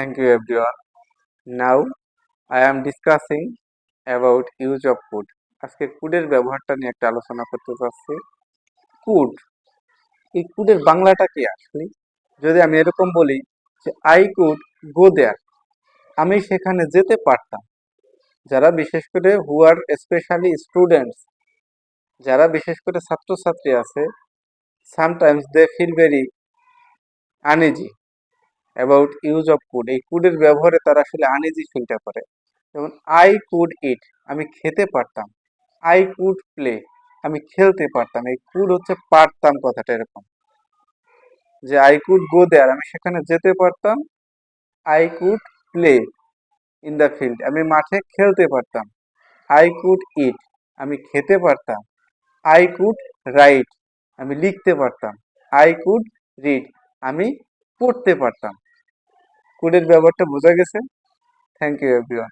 Thank you everyone. Now I am discussing about use of could. আজকে কুডের ব্যবহারটা নিয়ে একটা আলোচনা করতে চাচ্ছি। কুড, এই কুডের বাংলাটা কি আসলে? যদি আমি এরকম বলি যে আই কুড গো দেয়ার, আমি সেখানে যেতে পারতাম। যারা বিশেষ করে হু আর স্পেশালি স্টুডেন্টস, যারা বিশেষ করে ছাত্রছাত্রী আছে, sometimes they feel very uneasy about use of could. এই কুডের ব্যবহারে তারা আসলে আনইজি ফিলটা করে। যেমন আই কুড ইট, আমি খেতে পারতাম। আই কুড প্লে, আমি খেলতে পারতাম। এই কুড হচ্ছে পারতাম কথাটা এরকম, যে আই কুড গো দেয়ার, আমি সেখানে যেতে পারতাম। I could play in the field, আমি মাঠে খেলতে পারতাম। আই কুড ইট, আমি খেতে পারতাম। আই কুড রাইট, আমি লিখতে পারতাম। আই কুড রিড, আমি পড়তে পারতাম। কুডের ব্যবহারটা বোঝা গেছে? Thank you everyone.